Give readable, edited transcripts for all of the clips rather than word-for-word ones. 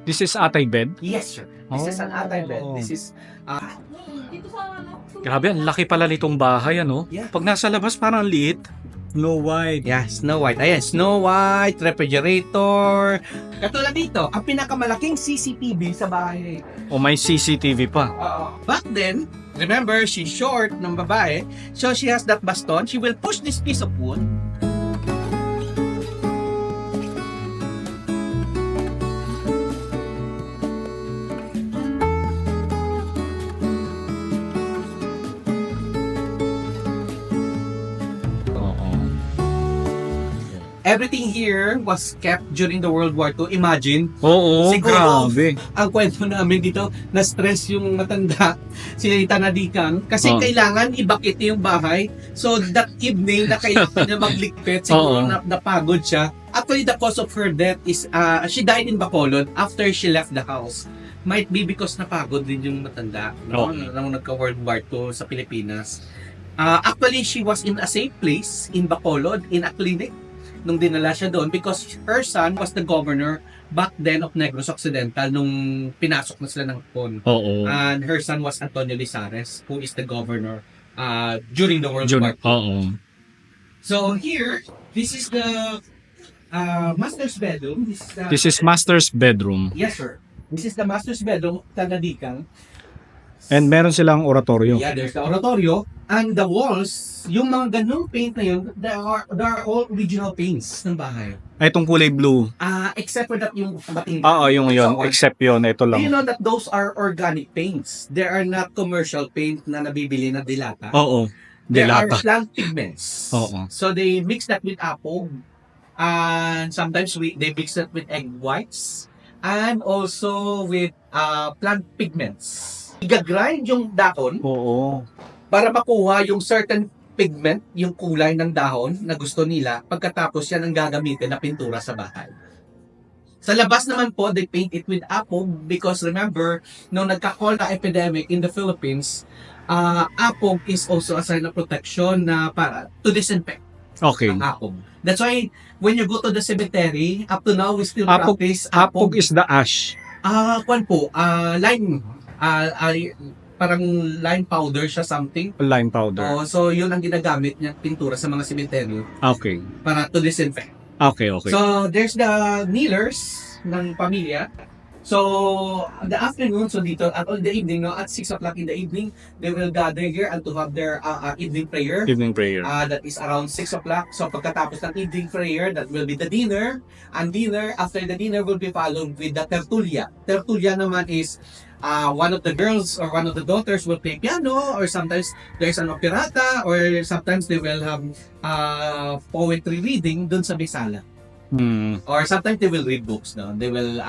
This is atay bed? Yes, sir. This is an atay bed. Oh. This is, Grabe, ang laki pala nitong bahay, ano? Yeah. Pag nasa labas, parang ang liit. No white. yeah, Snow White. Ayan, Snow White, refrigerator. Katulad dito, ang pinakamalaking CCTV sa bahay. O may CCTV pa. Back then, remember, she's short ng babae. So she has that baston. She will push this piece of wood. Oo. Everything here was kept during the World War II. Imagine, Oo, Siguro. grabe. ang kwento namin dito, na-stress yung matanda, si Tanadikan, kasi Oh. kailangan ibakit yung bahay. So that evening, na kailangan niya magligpit, siguro Oo. napagod siya. Actually, the cause of her death is, she died in Bacolod after she left the house. Might be because napagod din yung matanda, no? Okay. Nung nagka-World War II sa Pilipinas. Actually, she was in a safe place in Bacolod, in a clinic, nung dinala siya doon because her son was the governor back then of Negros Occidental nung pinasok na sila ng Hapon. Oo. And her son was Antonio Lizares, who is the governor during the World War II. Oo. So here, this is the master's bedroom. This is master's bedroom. Yes, sir. This is the master's bedroom, Tanadikan. And meron silang oratorio. Yeah, there's the oratorio. And the walls, yung mga ganung paint na yun, they are all original paints ng bahay. Ay, itong kulay blue. Except for that yung bating. Oo, yung yun. So, Except yun, ito do you lang. know that those are organic paints? They are not commercial paint na nabibili na dilata. Oo. They are Delata. plant pigments. Oo. So they mix that with apple. And sometimes they mix that with egg whites. And also with plant pigments. Igagrind yung dahon Oo. para makuha yung certain pigment, yung kulay ng dahon na gusto nila. Pagkatapos yan ang gagamitin na pintura sa bahay. Sa labas naman po, they paint it with apple because remember, nung nagka-cholera epidemic in the Philippines, apple is also a sign of protection na para to disinfect Okay. ang apple. That's why when you go to the cemetery, up to now we still Apog- practice Apog is the ash. kwan po, lime, parang lime powder siya something. Lime powder. Oh, so yun ang ginagamit niya pintura sa mga sementeryo Okay. para to disinfect. Okay, okay. So there's the kneelers ng pamilya. So the afternoon, so dito at the evening, no, at 6 o'clock in the evening, they will gather here and to have their evening prayer. Evening prayer. That is around 6 o'clock. So pagkatapos ng evening prayer, that will be the dinner. And dinner, after the dinner will be followed with the tertulia. Tertulia naman is one of the girls or one of the daughters will play piano, or sometimes there's an operata, or sometimes they will have poetry reading dun sa bisala. Or sometimes they will read books, no? They will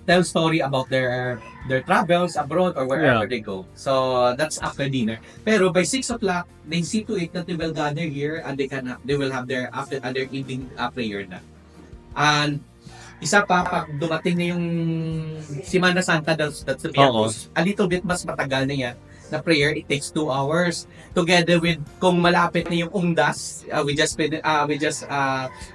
tell story about their travels abroad or wherever they go. So that's after dinner. Pero by 6 o'clock, they see to it that they will gather here and they will have their after their evening prayer na. And isa pa, pag dumating na yung Semana Santa, that's the Viernes, a little bit mas matagal na yan na prayer. It takes 2 hours together with kung malapit na yung Undas. We just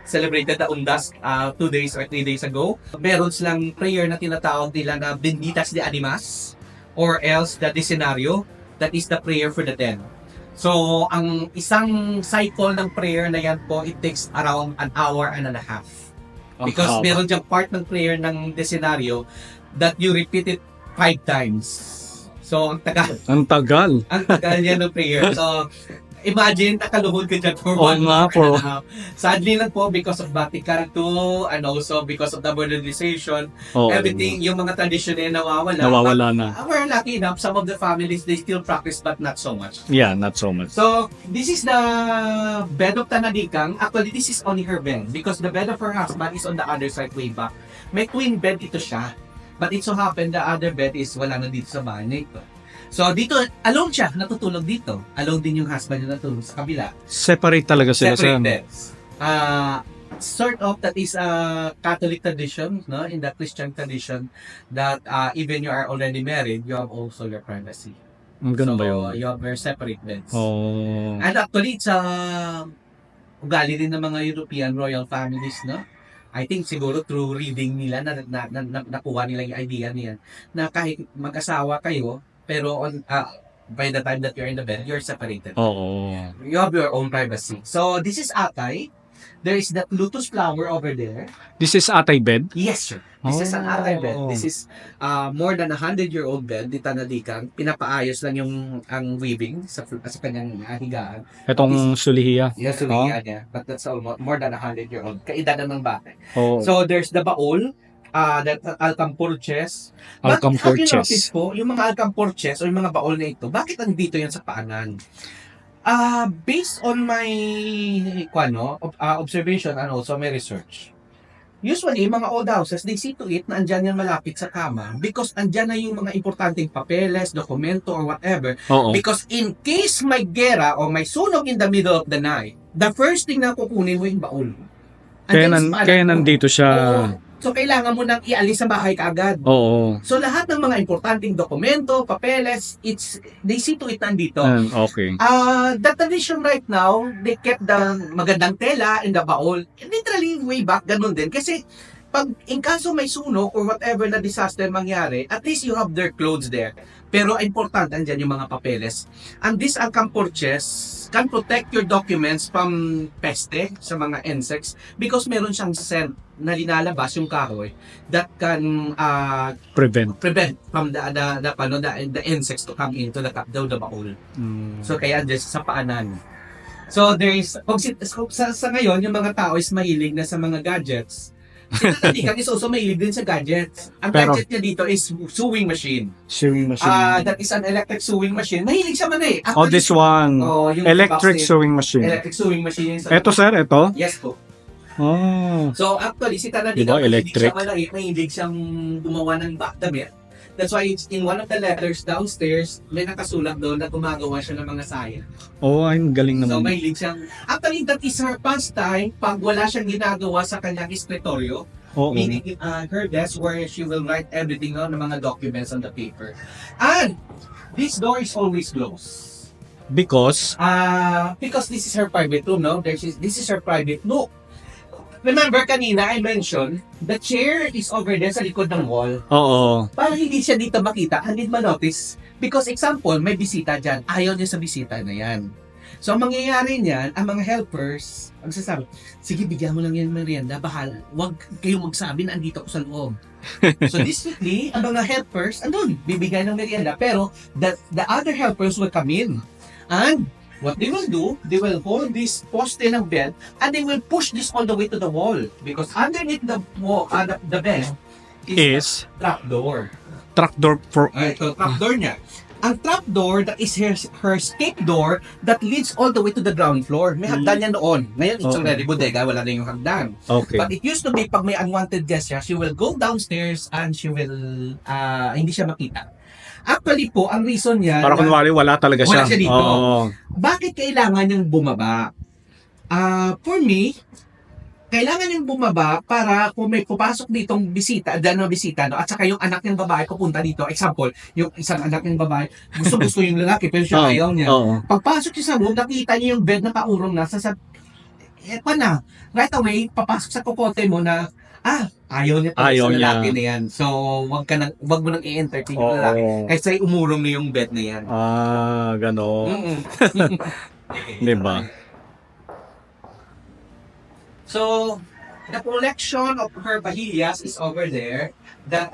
celebrated the Undas 2 days or 3 days ago. Meron silang prayer na tinatawag nila na Benditas de Animas or else the Decenario. That is the prayer for the dead. So, ang isang cycle ng prayer na yan po, it takes around an hour and a half. Because meron diyang part ng prayer ng Decenario that you repeat it 5 times. So, ang tagal. Ang tagal. Ang tagal yan ng prayer. So, imagine, nakaluhod ka dyan for Oo 1 nga hour po. and a half. Sadly lang po, because of Vatican II and also because of the modernization, Oo. everything, yung mga tradition na nawawala. Nawawala na. But, we're lucky enough, some of the families, they still practice but not so much. Yeah, not so much. So, this is the bed of Tanadikang. Actually, this is only her bed because the bed of her husband is on the other side way back. May twin bed ito siya. But it so happened, the other bed is wala na dito sa bahay na ito. So, dito, alone siya, natutulog dito. Alone din yung husband niya natulog sa kabila. Separate talaga sila Separate sa beds. Sort of, that is a Catholic tradition, no? In the Christian tradition, that even you are already married, you have also your privacy. Ganun so, ba yun? you have your separate beds. Oh. And actually, it's ugali din ng mga European royal families, no? I think siguro through reading nila nakuha nila yung idea niyan na kahit mag-asawa kayo, pero by the time that you're in the bed, you're separated. Oo. You have your own privacy. So, this is atay. There is that lotus flower over there. This is atay bed? Yes, sir. This is an atay bed. Oh. This is more than 100-year-old bed. Di tanadikang. Pinapaayos lang ang weaving sa kanyang higaan. Itong sulihiya. Yes, niya. But that's almost more than 100-year-old. Kaedadan ng bata. Oo. So, there's the baul. That alcampurches. Alcampurches. Have you noticed po, yung mga alcampurches o yung mga baul na ito, bakit andito yan sa paanan? Based on my observation and also my research, usually, mga old houses, they see to it na andyan yan malapit sa kama because andyan na yung mga importanteng papeles, dokumento, or whatever. Oo. Because in case may gera o may sunog in the middle of the night, the first thing na kukunin mo yung baul. Kaya nandito siya. Oo. So, kailangan mo nang ialis sa bahay kaagad. Oo. So, lahat ng mga importanteng dokumento, papeles, they see to it nandito. Okay. The tradition right now, they kept the magandang tela in the baul. Literally, way back, ganun din. Kasi, pag in kaso may sunog or whatever na disaster mangyari, at least you have their clothes there. Pero, important, andyan yung mga papeles. And these alcampurches can protect your documents from peste sa mga insects because meron siyang scent na linalabas yung kahoy that can Prevent. from the insects to come into the baul. So kaya andyan sa paanan. So there is sa ngayon yung mga tao is mahilig na sa mga gadgets. Si Tatadikan is also mahilig din sa gadgets. Ang gadget niya dito is sewing machine. Sewing machine. That is an electric sewing machine. Mahilig siya man eh. Actually, this one. Yung Electric sewing machine. Electric sewing machine. Ito sir, ito? Yes po. Oh. So actually, si Tanadikan, Diba, electric? mahilig siyang gumawa ng damit. That's why in one of the letters downstairs, may nakasulat doon na gumagawa siya ng mga sayang. Oh, ang galing So naman. mahilig siyang, actually that is her pastime pag wala siyang ginagawa sa kanyang escritorio. Oo. Meaning her desk where she will write everything on, ng mga documents on the paper. And this door is always closed. Because This is her private room, no? This is her private nook. Remember kanina I mentioned, the chair is over there sa likod ng wall. Oo. Para hindi siya dito makita, hindi ma-notice. Because example, may bisita dyan. Ayaw niya sa bisita na yan. So, ang mangyayari niyan, ang mga helpers, ang sasabi, sige, bigyan mo lang yan merienda, bahala. Huwag kayong magsabi na andito ko sa loob. So, discreetly, ang mga helpers, andun, bibigay ng merienda. Pero, the other helpers will come in. And, what they will do, they will hold this poste ng bed and they will push this all the way to the wall. Because underneath the wall, the bed is trapdoor. Trapdoor for... Ito, trapdoor niya. Ang trapdoor, that is her escape door that leads all the way to the ground floor. May hagdan yan noon. Ngayon, it's already bodega, wala na yung hagdan. Okay. But it used to be, pag may unwanted guest siya, she will go downstairs and she will, hindi siya makita. Actually po, ang reason niya... Para kunwari, wala talaga siya. Wala siya dito. Oo. Bakit kailangan niyang bumaba? For me, kailangan niyang bumaba para kung may pupasok ditong bisita, no, at saka yung anak ng babae pupunta dito. Example, yung isang anak ng babae, gusto yung lalaki, pero siya ayaw niya. Pagpasok siya sa room, nakita niya yung bed na paurong nasa sa... right away, papasok sa kokote mo na, ayaw niya sa lalaki na yan. So, wag mo nang i-entertain yung lalaki. Kasi umurong na yung bed na yan. Gano'n. Diba? So, the collection of her bahillas is over there. The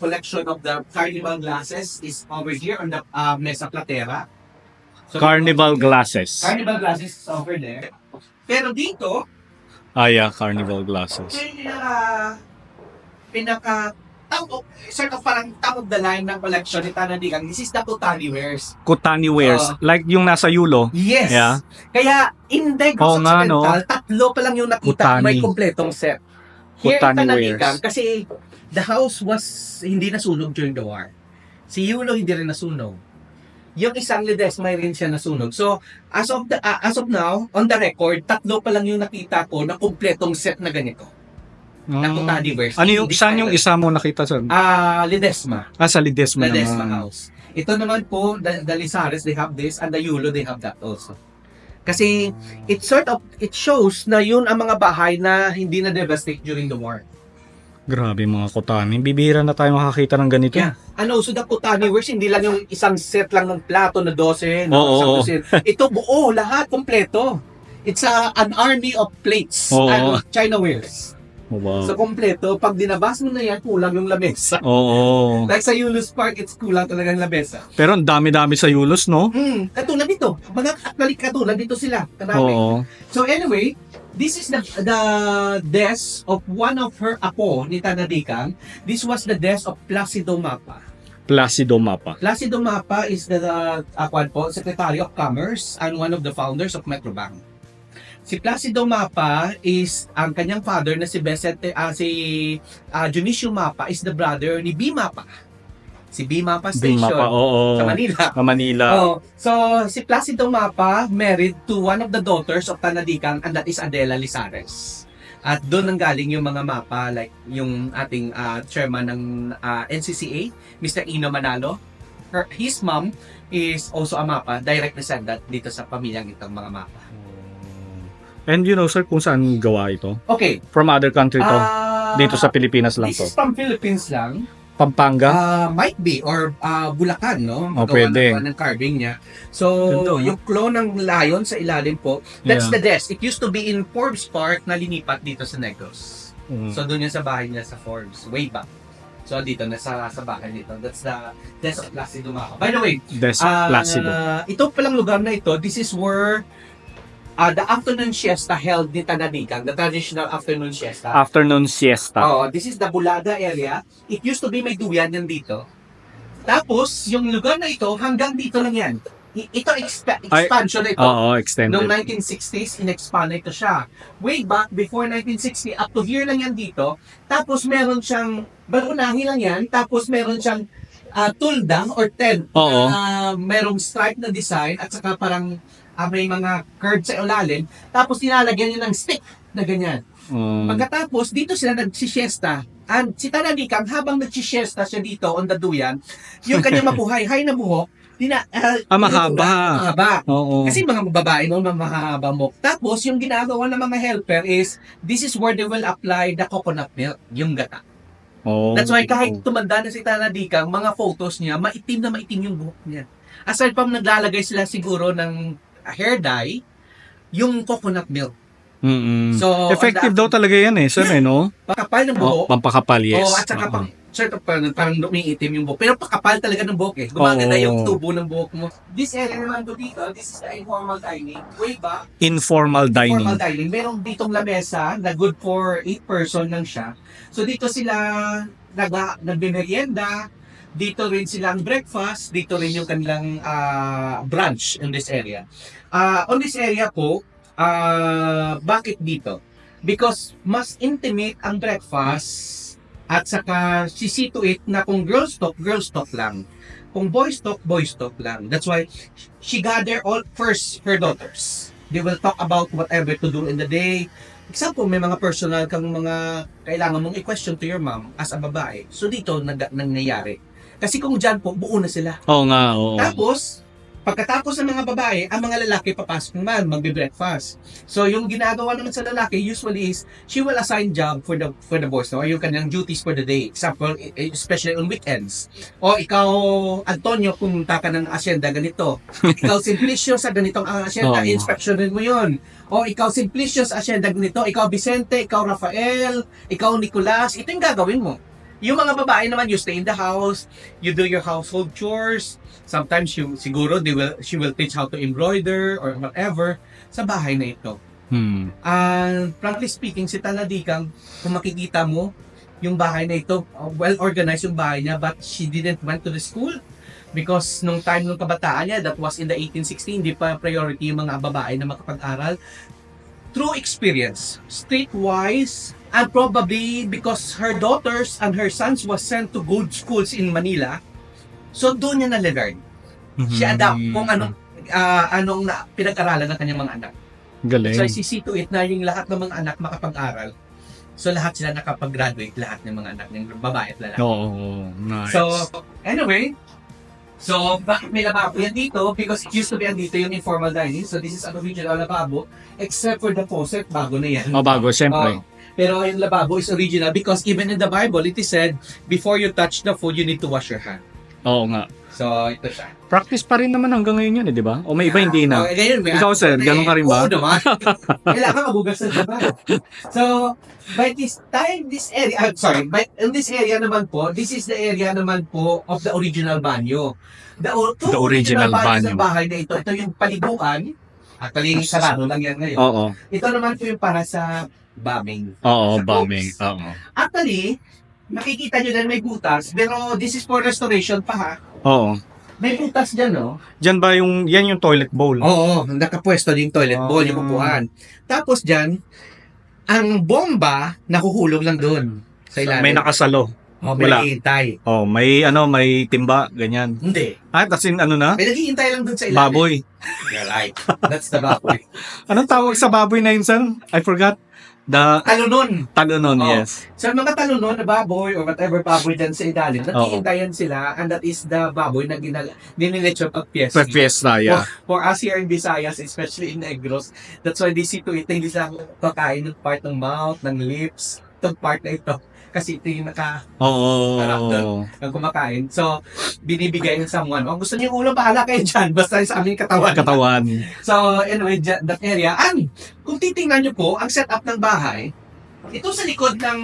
collection of the carnival glasses is over here on the mesa platera. So, Carnival glasses. Carnival glasses is over there. Pero dito, Yeah, carnival glasses. sort of parang top of the line ng collection ni Tanadikan. This is the Kutani wares. Kutani wares. Like yung nasa Yulo. Yes. Yeah. Kaya in Negros Occidental, tatlo pa lang yung nakita Kutani. may kompletong set. Here Kutani in Tanadikan, wares. kasi the house was hindi nasunog during the war. Si Yulo hindi rin nasunog. Yung isang Ledesma rin siya nasunog. So, as of now, on the record, tatlo pa lang yung nakita ko na kompletong set na ganito. Na Kutani wares. Ano yung, saan yung isa mo nakita sir? Ledesma. Sa Ledesma Ledesma naman. house. Ito naman po, the Lizares, they have this, and the Yulo, they have that also. Kasi it shows na yun ang mga bahay na hindi na devastate during the war. Grabe mga Kotani. Bibihira na tayo makakita ng ganito. Yeah. And also the Kotani works, hindi lang yung isang set lang ng plato na 12, Oo, isang oo. dosen. Ito buo, lahat, kompleto. It's an army of plates, Oo. China wares. Oh, wow. So, kompleto. Pag dinabas mo na yan, kulang yung lamesa. Oo. Like sa Euless Park, it's kulang talaga yung lamesa. Pero ang dami-dami sa Yulos, no? Katulad dito. Actually, katulad dito sila. Karami. Oo. So anyway, this is the desk of one of her apo ni Tanadikang. This was the desk of Placido Mapa. Placido Mapa. Placido Mapa is the Secretary of Commerce and one of the founders of Metrobank. Si Placido Mapa is ang kanyang father na si Dionisio Mapa is the brother ni B Mapa. Si B Mapa Station Mapa, oo. sa Manila. Sa Manila. Oh, so si Placido Mapa married to one of the daughters of Tanadikang, and that is Adela Lizares. At doon nanggaling yung mga mapa, like yung ating chairman ng NCCA, Mr. Ino Manalo. His mom is also a mapa, direct descendant dito sa pamilyang itong mga mapa. And you know, sir, kung saan gawa ito? Okay. From other country to? Ah, Dito sa Pilipinas lang this to? is from Philippines lang. Pampanga? Might be, or Bulacan, no? Oh, pwede. Ng carving niya. So, Ganda, no? yung clone ng lion sa ilalim po, that's Yeah. the desk. It used to be in Forbes Park na linipat dito sa Negros. So, doon yan sa bahay niya sa Forbes, way back. So, dito, nasa bahay dito. That's the desk of Placido Mapa. By the way, Placido. ito palang lugar na ito, this is where the afternoon siesta held ni Tanadikang, the traditional afternoon siesta. Afternoon siesta. Oh, this is the Bulaga area. It used to be may duyan yan dito. Tapos, yung lugar na ito, hanggang dito lang yan. Ito expansion na ito. Oo, extended. Noong 1960s, in-expand na ito siya. Way back, before 1960, up to here lang yan dito. Tapos, meron siyang, barunahin lang yan. Tapos, meron siyang tuldang or tent. Oo. Merong stripe na design at saka parang may mga curves sa ilalim. Tapos, nilalagyan niya ng stick na ganyan. Pagkatapos, dito sila nagsisiesta. And si Tanadikang, habang nagsisiesta siya dito on the duyan, yung kanyang mabuhay-hay na buhok, mahaba. Oo. Kasi mga babae noon, mahaba mo. Tapos, yung ginagawa ng mga helper is, this is where they will apply the coconut milk, yung gata. Oh. That's why kahit tumanda na si Tanadikang, mga photos niya, maitim na maitim yung buhok niya. Aside from naglalagay sila siguro ng hair dye, yung coconut milk. Mm-mm. So, effective daw talaga yan eh, sir, no? Pakapal ng buhok. Pampakapal, yes. At saka parang lumiitim yung buhok. Pero pakapal talaga ng buhok eh. Gumaganda yung tubo ng buhok mo. This area naman to dito, this is the informal dining. Way back, Informal dining. informal dining. Merong ditong lamesa na good for 8 person lang siya. So dito sila nagmimerienda, dito rin silang breakfast, dito rin yung kanilang brunch in this area. On this area po, bakit dito? Because mas intimate ang breakfast at saka si see to it na kung girls talk lang. Kung boys talk lang. That's why she gather all first her daughters. They will talk about whatever to do in the day. Example, may mga personal kang mga kailangan mong i-question to your mom as a babae. So dito nangyayari. Kasi kung dyan po, buo na sila. Oo nga, oo. Tapos, pagkatapos ng mga babae, ang mga lalaki papasok naman, magbe-breakfast. So, yung ginagawa naman sa lalaki usually is, she will assign job for the boys, no? Or yung kanyang duties for the day. Example, especially on weekends. O ikaw, Antonio, pumunta ka ng asyenda ganito. Ikaw, Simplicio, sa ganitong asyenda, inspectionin mo yun. O ikaw, Simplicio, sa asyenda ganito. Ikaw, Vicente, ikaw, Rafael, ikaw, Nicolas. Ito yung gagawin mo. Yung mga babae naman, you stay in the house, you do your household chores. Sometimes siguro she will teach how to embroider or whatever sa bahay na ito. And frankly speaking, si Tanadikang, kung makikita mo, yung bahay na ito, well organized yung bahay niya, but she didn't went to the school because nung time nung kabataan niya, that was in the 1860, hindi pa priority yung mga babae na makapag-aral. Through experience, streetwise, and probably because her daughters and her sons was sent to good schools in Manila, so doon niya na-learn. Siya adapt kung anong pinag-aralan ng kanyang mga anak. Galing. So, see to it na yung lahat ng mga anak makapag-aral. So, lahat sila nakapag-graduate, lahat ng mga anak ng babae at lalaki. Oo, nice. So, anyway, So, bakit may lababo yan dito? Because it used to be andito yung informal dining. So, this is an original lababo. Except for the faucet, bago na yan. O, bago, syempre. Pero yung lababo is original because even in the Bible, it is said, before you touch the food, you need to wash your hand. Oo nga. So, ito siya. Practice pa rin naman hanggang ngayon yun, di ba? O may iba hindi na. Okay, ngayon, Ikaw, sir, ganun ka rin ba? Oo naman. Kailangan mabugas na diba? So, by this time, in this area naman po, this is the area naman po of the original banyo. The original banyo. sa bahay na ito yung paliguan. Actually, sarado lang yan ngayon. Oo. Ito naman po yung para sa bombing. Oo, Sa bombing. cooks. Oo. Actually, makikita nyo din may butas, pero this is for restoration pa ha. Oo. May butas dyan, no? Diyan ba yan yung toilet bowl? Oo, nakapwesto din yung toilet bowl, yung Ah. upuan. Tapos dyan, ang bomba, nakuhulog lang doon. Sa ilalim. May nakasalo. Oh, may wala. naghihintay. Oh, may timba, ganyan. Hindi. As in, ano na? May naghihintay lang doon sa ilalim. Baboy. You're right. That's the baboy. Anong tawag sa baboy na yun, sir? I forgot. The Talunon. talunon, Oo. yes. Sa mga talunon na baboy or whatever baboy dyan sa ilalim, naghihintayan sila and that is the baboy na dinilechop at piyes. Per fiesta, yeah. For us here in Visayas, especially in Negros, that's why they see to it, hindi sila kakain ng part ng mouth, ng lips, itong part na ito. Kasi ito yung Sarap Oo. ang kumakain. So, binibigay ng someone. Kung gusto niyo yung ulo, bahala kayo dyan. Basta sa aming katawan. Katawan. So, anyway, that area. And, kung titingnan nyo po, ang setup ng bahay, ito sa likod ng,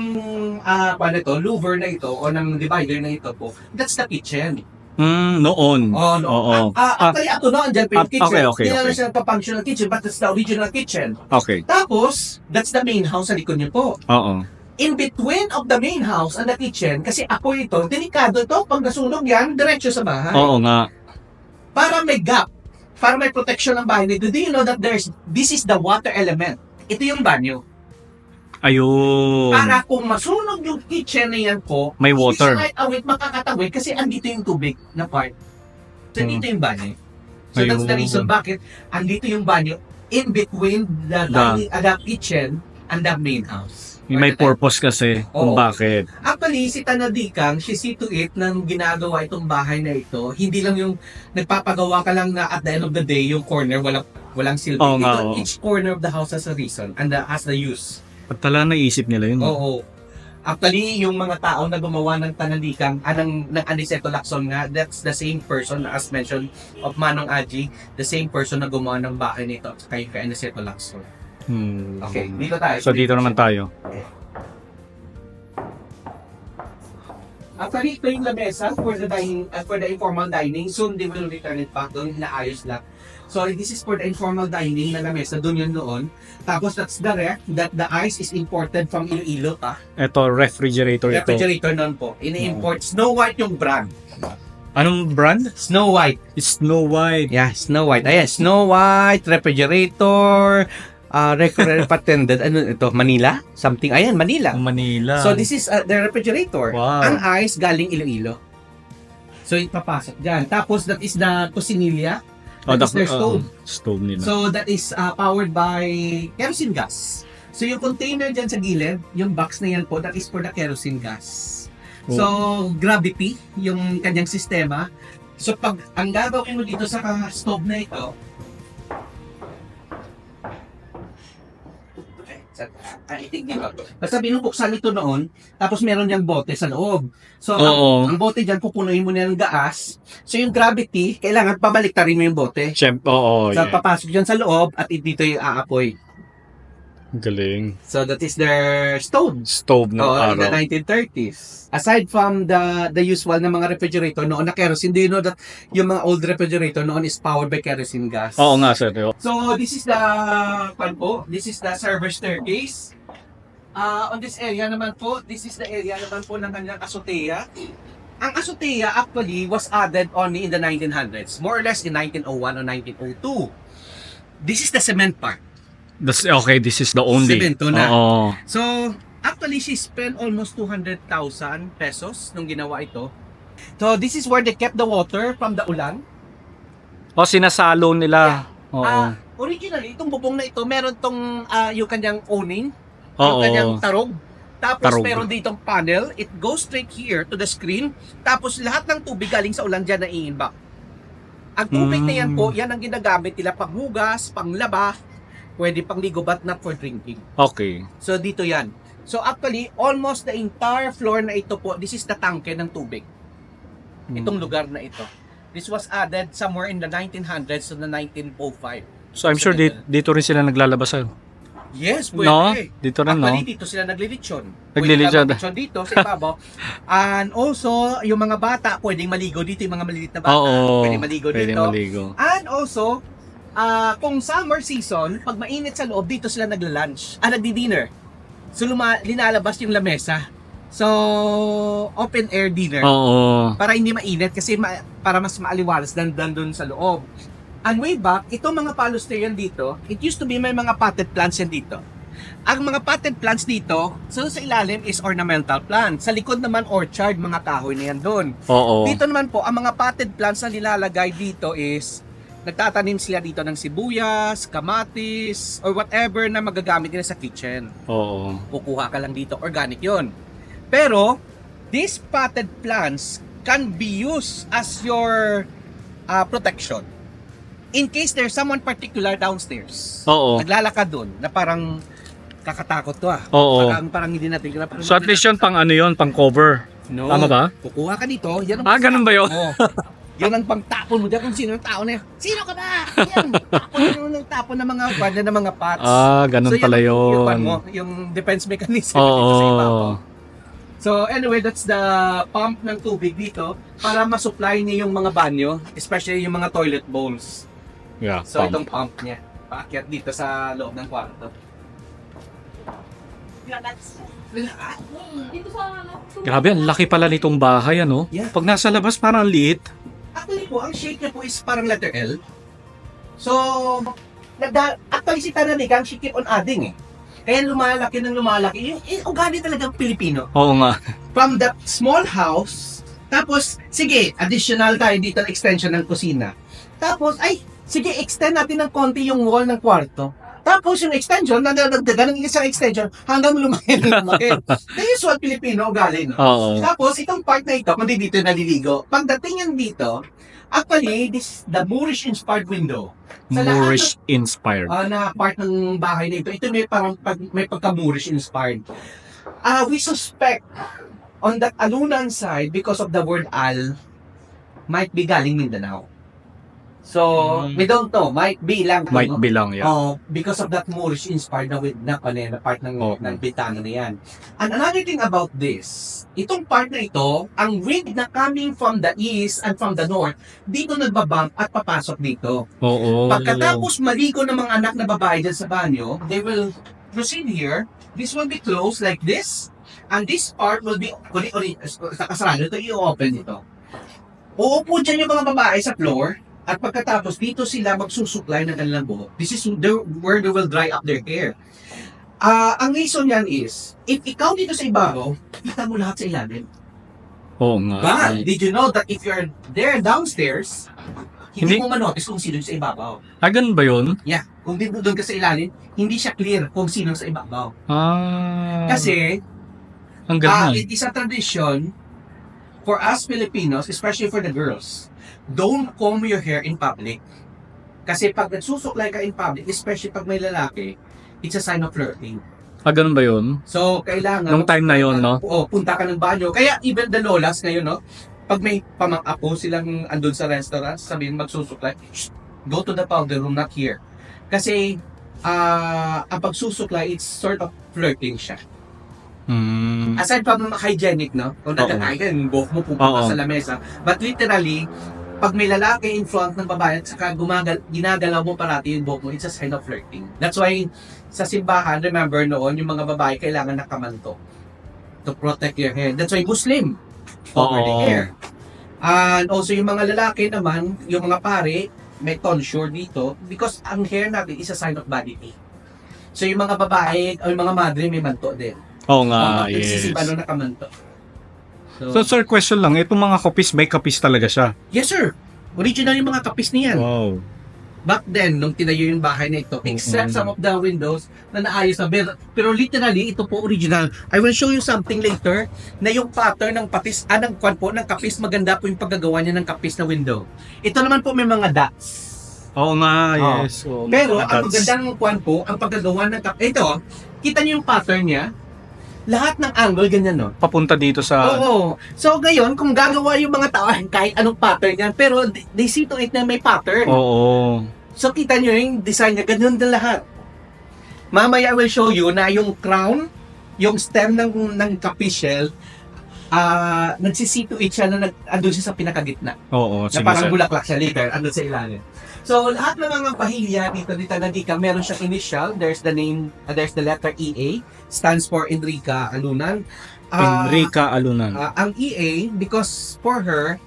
louver na ito, o ng divider na ito po, that's the kitchen. Noon. Oh, no. Oo. Actually, ito no, andyan pa yung kitchen. okay. Hindi na siya pa-functional kitchen, but that's the original kitchen. Okay. Tapos, that's the main house sa likod nyo po. Oo. In between of the main house and the kitchen, kasi apoy ito, delikado ito, pag nasunog yan, diretso sa bahay. Oo nga. Para may gap, para may protection ng bahay nito, do you know that this is the water element? Ito yung banyo. Ayun. Para kung masunog yung kitchen na yan po, May water. Kahit awit, makakatawid kasi andito yung tubig na part. So, dito yung banyo. So, that's the Ayun. reason bakit andito yung banyo in between the kitchen and the main house. May purpose kasi kung Oo. bakit. Actually, si Tanadikang, she see to it nang ginagawa itong bahay na ito, hindi lang yung nagpapagawa ka lang na at the end of the day, yung corner, walang silbi. Oo nga, Ito, oo. each corner of the house has a reason and has the use. At tala naisip nila yun. Oo. Actually, yung mga tao na gumawa ng Tanadikang, ng Aniceto Lacson nga, that's the same person as mentioned of Manong Aji, the same person na gumawa ng bahay nito kay Aniceto Lacson. Okay, dito tayo. So dito naman tayo. Actually, ito yung lamesa for the dining, for the informal dining. Soon, they will return it back. Doon inaayos lang. So, this is for the informal dining na lamesa. Doon yun noon. Tapos, that's the ref that the ice is imported from Iloilo. Ito, refrigerator ito. Refrigerator noon po. Ini-import. Snow White yung brand. Anong brand? Snow White. Snow White. Yeah, Snow White. Ayan, Snow White, refrigerator, patented, ano ito, Manila? Something, ayan, Manila. Manila. So, this is the refrigerator. Wow. Ang ice galing Iloilo. So, ipapasok dyan. Tapos, that is the cusinilla. That is their stove. Stove nila. So, that is powered by kerosene gas. So, yung container dyan sa gilid, yung box na yan po, that is for the kerosene gas. So, gravity, yung kanyang sistema. So, pag ang gagawin mo dito sa stove na ito, I think dito. Basta binubuksan ito noon, tapos meron niyang bote sa loob. So, ang bote dyan, pupunuin mo na ng gas. So, yung gravity, kailangan pabaliktarin mo yung bote. Siyempre, oo. So, papasok dyan sa loob at dito yung aapoy. Galing. So, that is their stove. Stove ng In the araw. 1930s. Aside from the usual na mga refrigerator noon na kerosene, do you know that yung mga old refrigerator noon is powered by kerosene gas? Oo nga, sir. So, this is the this is the server staircase. On this area naman po, this is the area naman po ng kanyang azotea. Ang azotea actually was added only in the 1900s, more or less in 1901 or 1902. This is the cement part. Okay, this is the only. Semento na. Oo. So, actually, she spent almost 200,000 pesos nung ginawa ito. So, this is where they kept the water from the ulan. O, sinasalo nila. Oo. Originally, itong bubong na ito, meron tong yung kanyang owning, yung Oo. kanyang tarog. Tapos, Tarog. meron ditong panel. It goes straight here to the screen. Tapos, lahat ng tubig galing sa ulan dyan na iinbak. Ang tubig na yan po, yan ang ginagamit nila panghugas, panglaba, pwede pang ligo but not for drinking. Okay. So dito yan. So actually, almost the entire floor na ito po, this is the tangke ng tubig. Itong lugar na ito. This was added somewhere in the 1900s to the 1905. So I'm sure dito rin sila naglalabas sa'yo. Yes, pwede. No? Dito rin, no? Actually, dito sila naglilitsyon. Naglilitsyon. Pwede dito sa ibabaw. And also, yung mga bata, pwedeng maligo dito. Yung mga maliliit na bata, Oo. pwedeng maligo Pwede dito. maligo. And also, kung summer season, pag mainit sa loob, dito sila nagla-lunch. Nagdi-dinner. So, linalabas yung lamesa. So, open air dinner. Oo. Para hindi mainit kasi para mas maaliwalas than dun sa loob. And way back, itong mga paluster yan dito, it used to be may mga potted plants yan dito. Ang mga potted plants dito, so sa ilalim is ornamental plants. Sa likod naman orchard, mga kahoy na yan doon. Oo. Dito naman po, ang mga potted plants na nilalagay dito is nagtatanim sila dito ng sibuyas, kamatis, or whatever na magagamit nila sa kitchen. Oo. Kukuha ka lang dito, organic yon. Pero, these potted plants can be used as your protection. In case there's someone particular downstairs, Oo. naglalakad doon, na parang kakatakot to Oo. Parang hindi natin parang So at least yun pang ano yun, pang cover. no, Tama ba? kukuha ka dito, yan ang Ganun ba yun? Oo. Yan ang pangtapon mo dyan kung sino ang tao na yan. Sino ka ba? Yan, tapon ng mga kwanda ng mga pots. Ganun So, pala yung yun. yung defense mechanism Oo. dito sa ibabaw. So anyway, that's the pump ng tubig dito para ma-supply niya yung mga banyo, especially yung mga toilet bowls. Yeah, So pump. itong pump niya, paakyat dito sa loob ng kwarto. Dito sa ano? Grabe, ang laki pala nitong bahay, ano? Yeah. Pag nasa labas, parang ang liit. Actually po, ang shape niya po is parang letter L. So, actually si Tananika, she keep on adding eh. Kaya lumalaki ng lumalaki. Yung ugali talagang Pilipino. Oo nga. From that small house, tapos, sige, additional tayo dito ng extension ng kusina. Tapos, sige, extend natin ng konti yung wall ng kwarto. Tapos yung extension, nadagdagan ng isang extension hanggang lumaki ng lumaki. The usual Pilipino ugali, no? Oo. Tapos, itong part na ito, kundi dito naliligo. Pagdating yan dito, actually, this the Moorish-inspired window. Sa lahat Moorish inspired. na part ng bahay na ito, ito may pagka-Moorish inspired. We suspect on that Alunan side, because of the word Al, might be galing Mindanao. So, we don't know. Might be lang. Might be lang, yeah. Because of that Moorish inspired na part ng Okay. bitana na yan. And another thing about this, itong part na ito, ang wind na coming from the east and from the north, dito nagbabump at papasok dito. Oo. Pagkatapos maligo ng mga anak na babae dyan sa banyo, they will proceed here. This will be closed like this. And this part will be, nakasarado ito, i-open ito. Uupo dyan yung mga babae sa floor. At pagkatapos, dito sila magsusuklay ng kanilang buhok. This is where they will dry up their hair. Ang reason yan is, if ikaw dito sa ibabaw, kita mo lahat sa ilalim. Oo nga. But, did you know that if you're there downstairs, hindi Hindi- mo manotice kung sino yung sa ibabaw. Ganun ba yun? Yeah, kung dito doon ka sa ilalim, hindi siya clear kung sino sa ibabaw. Kasi, ang galing. it is a tradition for us Filipinos, especially for the girls, don't comb your hair in public. Kasi pag nagsusuklay ka in public, especially pag may lalaki, it's a sign of flirting. Ganun ba yun? So, kailangan... Nung time na yun, no? Punta ka ng banyo. Kaya even the lolas ngayon, no? Pag may pamang-apo silang andun sa restaurant, sabihin magsusuklay, "Shh, go to the powder room, not here." Kasi, ang pagsusuklay, it's sort of flirting siya. Aside from hygienic, no? Kung Oo. nagkakain ka, yung buhok mo pupunta Oo. sa lamesa. But literally, pag may lalaki in front ng babae at saka ginagalaw mo parati yung buhok mo, it's a sign of flirting. That's why, sa simbahan, remember noon, yung mga babae kailangan nakamanto to protect your hair. That's why Muslim cover the Oo. hair. And also, yung mga lalaki naman, yung mga pare, may tonsure dito because ang hair natin is a sign of vanity. So, yung mga babae o yung mga madre may manto din. Oo nga, yes. Nagsisipa nung nakamanto. So, sir, question lang. Itong mga kapis, may kapis talaga siya. Yes, sir. Original yung mga kapis niyan. Wow. back then, nung tinayo yung bahay na ito, except some of the windows na naayos na. Pero literally, ito po original. I will show you something later na yung pattern ng kapis, ng kapis, maganda po yung paggagawa niya ng kapis na window. Ito naman po may mga dots. Oo nga, Oh. yes. Oo, Pero mga ang dots. magandang kwan po, ang paggagawa ng kapis, ito, kita niyo yung pattern niya, lahat ng angle ganyan, no? Papunta dito sa... Oo. So ngayon, kung gagawa yung mga tao, kahit anong pattern yan, pero they see to it na may pattern. Oo. So kita nyo yung design niya, ganun din lahat. Mamaya I will show you na yung crown, yung stem ng kapis shell, nagsisituate siya na andun siya sa pinakagitna. Oo, Na sige parang sir. bulaklak siya later, andun sa ilalim. So lahat ng mga pahilya dito Tanadica, meron siyang initial. There's the name, there's the letter EA, stands for Enrica Alunan. Enrica Alunan. Ang EA, because for her,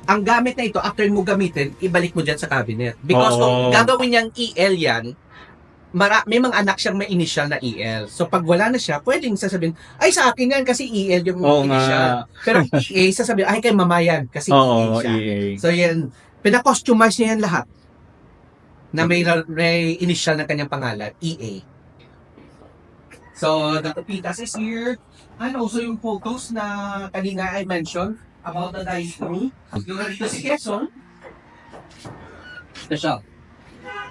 ang gamit na ito, after mo gamitin, ibalik mo dyan sa cabinet. Because Oo. kung gagawin niyang EL yan, may mga anak siyang may initial na EL. So pag wala na siya, pwedeng sasabihin, ay sa akin yan kasi EL yung Oo initial. nga. Pero EA, sasabihin, ay kay mama yan kasi EA Oo, siya. EA. So yan, pinakostumize niya yan lahat na may initial na kanyang pangalan, EA. So, the Pepitas is here. And also yung photos na kanina I mentioned about the dining room. Yung dito si Quezon. Ito siya.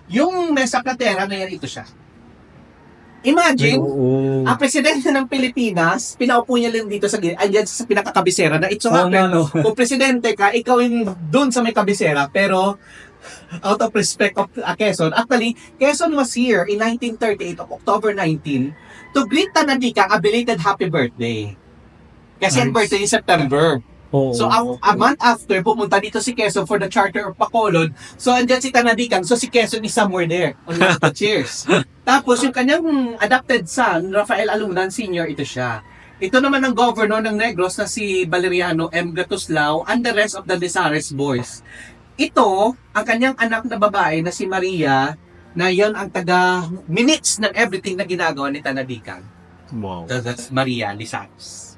Yung mesa platera na yan, ito siya. Imagine, Oo. ang presidente ng Pilipinas, pinaupo niya lang dito sa andyan sa pinakakabisera na ito Oo nga, no? kung presidente ka, ikaw yung doon sa may kabisera, pero out of respect of Quezon. Actually, Quezon was here in 1938 of October 19 to greet Tanadica a belated happy birthday. Kasi ang Nice. birthday is September. Oo. So, a month after, pumunta dito si Quezon for the charter of Bacolod. So, andyan si Tanadican. So, si Quezon is somewhere there. On one of the cheers. Tapos, yung kanyang adopted son, Rafael Alunan Sr., ito siya. Ito naman ang governor ng Negros na si Valeriano M. Gatuslao and the rest of the Desares boys. Ito, ang kanyang anak na babae na si Maria, na yan ang taga-minutes ng everything na ginagawa ni Tanadican. Wow. That's Maria Lisares.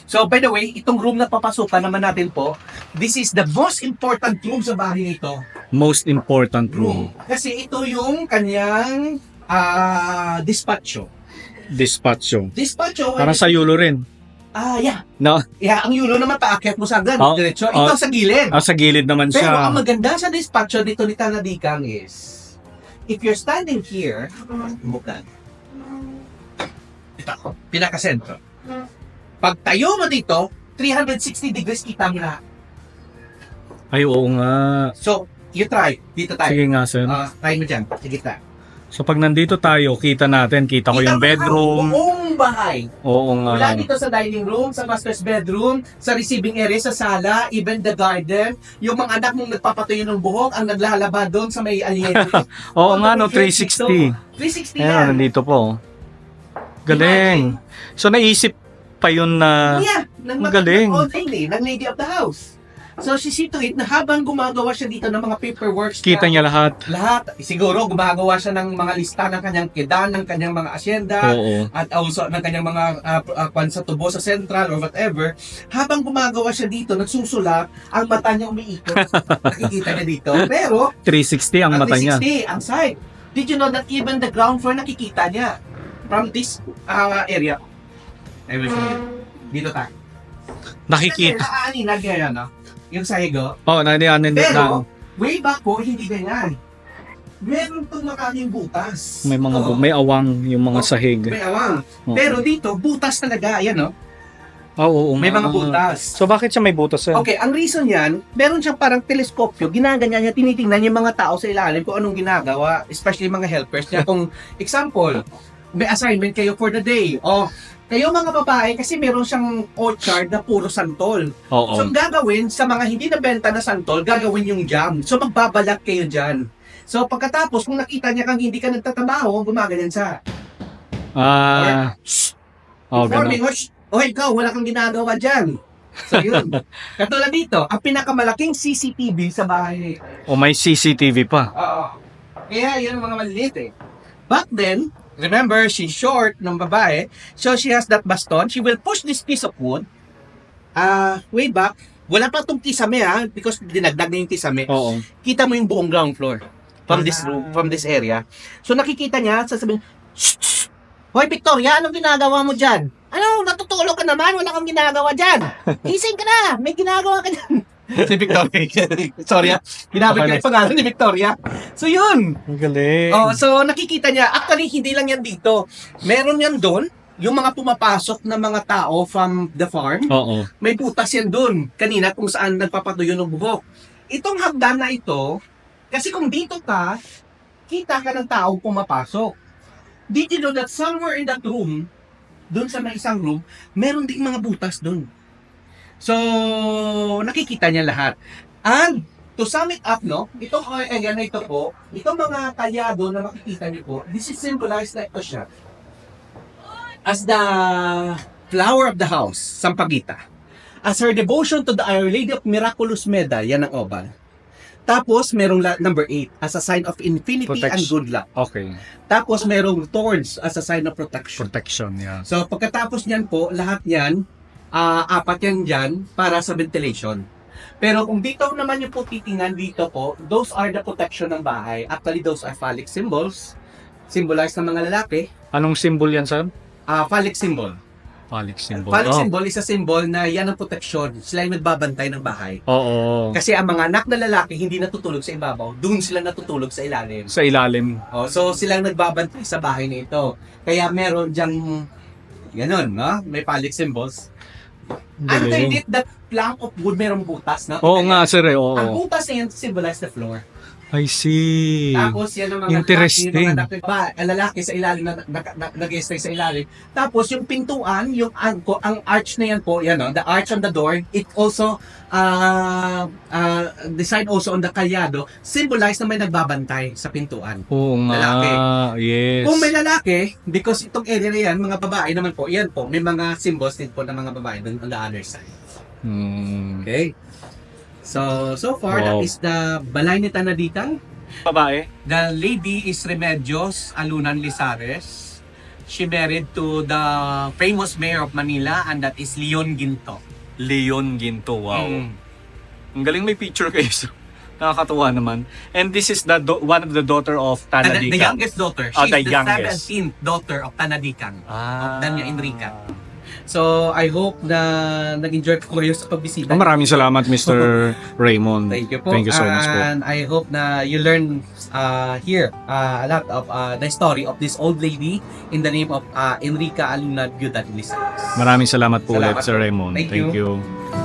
So, by the way, itong room na papasukan naman natin po, this is the most important room sa bahay nito. Most important room. Kasi ito yung kanyang dispatcho. Dispatcho. Dispatcho, Parang sa yulo rin. yeah. No? Yeah, ang yulo naman paakyat mo sa hagdan, Oh, diretso. oh. Ito sa gilid. Sa gilid naman Pero siya. ang maganda sa dispatcho dito ni Tanadikang is, if you're standing here, bukan. Ito, pinakasentro. Pag tayo mo dito, 360 degrees kita mo na. Ay, oo nga. So, you try. Dito tayo. Sige nga, sir. Try mo dyan. Sige ta. So, pag nandito tayo, kita natin. Kita ko yung bedroom. Buong bahay. Oo nga. Mula dito sa dining room, sa master's bedroom, sa receiving area, sa sala, even the garden. Yung mga anak mong nagpapatuyo ng buhok, ang naglalaba doon sa may aliente. Oo nga, no, 360. 360 Ayan, yan. nandito po. Galing. So, naisip pa yun na... Yeah, Ang galing. ng lady of the house. So, she see to it na habang gumagawa siya dito ng mga paperwork, Kita niya lahat. lahat, siguro gumagawa siya ng mga lista ng kanyang kidan, ng kanyang mga asyenda, Oo. at also ng kanyang mga kwan sa tubo sa central or whatever. Habang gumagawa siya dito, nagsusulat, ang mata niya umiikot. Nakikita niya dito. Pero, 360 ang mata niya. 360, ang side. Did you know that even the ground floor nakikita niya from this area? I will show you. Dito tayo. Nakikita. Kasi nag-ganyan, no? Yung sahigo. Oo, Pero, way back po, hindi ganyan. Meron itong maraming butas. may mga Oo. may awang yung mga sahig. May awang. Oo. Pero dito, butas talaga. Ayan, no? Oo, May nga. mga butas. So, bakit siya may butas, sir? Okay, ang reason yan, meron siyang parang teleskopyo, ginaganyan niya, tinitingnan yung mga tao sa ilalim kung anong ginagawa, especially mga helpers niya. Kung, example, may assignment kayo for the day, o, kayo mga babae, kasi meron siyang orchard na puro santol. Oo. So, ang gagawin, sa mga hindi nabenta na santol, gagawin yung jam. So, magbabalat kayo dyan. So, pagkatapos, kung nakita niya kang hindi ka nagtatrabaho, gumaganyan sa Ganun. informing, o ikaw, wala kang ginagawa dyan. So, yun. Katulad dito, ang pinakamalaking CCTV sa bahay. O may CCTV pa. Oo. Kaya yun ang mga maliliit eh. Back then, remember, she's short ng babae, so she has that baston. She will push this piece of wood. way back, wala pa itong kisame because dinagdag na yung kisame. Oo. Kita mo yung buong ground floor from this room, from this area. So nakikita niya, sasabihin, "Shh, shh. Hoy Victoria, anong ginagawa mo dyan? Ano, natutulog ka naman, wala kang ginagawa dyan. Gising ka na, may ginagawa ka dyan." Si Victoria. Sorry ginamit ko yung pangalan ni Victoria. So yun. Ang galing. Oh, so nakikita niya, actually hindi lang yan dito. Meron yan doon, yung mga pumapasok na mga tao from the farm. Oo. May butas yan doon kanina kung saan nagpapatuyo ng buhok. Itong hagdan na ito, kasi kung dito ka, kita ka ng tao pumapasok. Did you know that somewhere in that room, doon sa may isang room, meron ding mga butas doon. So, nakikita niya lahat. And, to sum it up, no, itong area na ito po, itong mga kalyado na makikita niyo po, this is symbolized na ito siya as the flower of the house, Sampaguita. As her devotion to the Our Lady of Miraculous Medal, yan ang oval. Tapos, merong number 8 as a sign of infinity and Protection. good luck. Okay. Tapos, merong thorns as a sign of protection. Protection, yeah. So, pagkatapos niyan po, lahat yan, apat yan dyan para sa ventilation. Pero kung dito naman yung po titingnan dito po, those are the protection ng bahay. Actually, those are phallic symbols. Symbolized ng mga lalaki. Anong symbol yan, sir? Phallic symbol. Phallic symbol. Phallic Oh. symbol is a symbol na yan ang protection. Sila yung nagbabantay ng bahay. Oo. Kasi ang mga anak na lalaki hindi natutulog sa ibabaw, doon sila natutulog sa ilalim. Sa ilalim. Oh, so sila ang nagbabantay sa bahay na ito. Kaya meron diyang ganun, no? May phallic symbols. Underneath that plank of wood, merong butas, no? Oo nga, sir. Ang Oo. butas na yan symbolize the floor. I see. Tapos yan ang mga Interesting. lalaki, ang lalaki sa ilalim na nag-stay sa ilalim. Tapos yung pintuan, yung ang arch na yan po, yan no, the arch on the door, it also design also on the kalyado, symbolize na may nagbabantay sa pintuan. Oo nga. Lalaki. Yes. Kung may lalaki, because itong area na yan, mga babae naman po, yan po, may mga symbols din po ng mga babae dun on the other side. Hmm. Okay. So far, Wow. that is the balay ni Tanaditan. Babae. The lady is Remedios Alunan Lizares. She married to the famous mayor of Manila, and that is Leon Ginto. Leon Ginto. Wow. Mm. Ang galing may picture kayo. Nakakatuwa naman. And this is the one of the daughter of The Tanadikan. youngest daughter. Ah, She's the the youngest. 17th daughter of Tanadikan. Ah. Danya Enrica. So, I hope na nag-enjoy po kayo sa pagbisita. Maraming salamat, Mr. Raymond. Thank you po. Thank you so much po. And I hope na you learn here a lot of the story of this old lady in the name of Enrica Aluna Viuda de Lizares. Maraming salamat po ulit, Salamat Sir po. Raymond. Thank Thank you. you.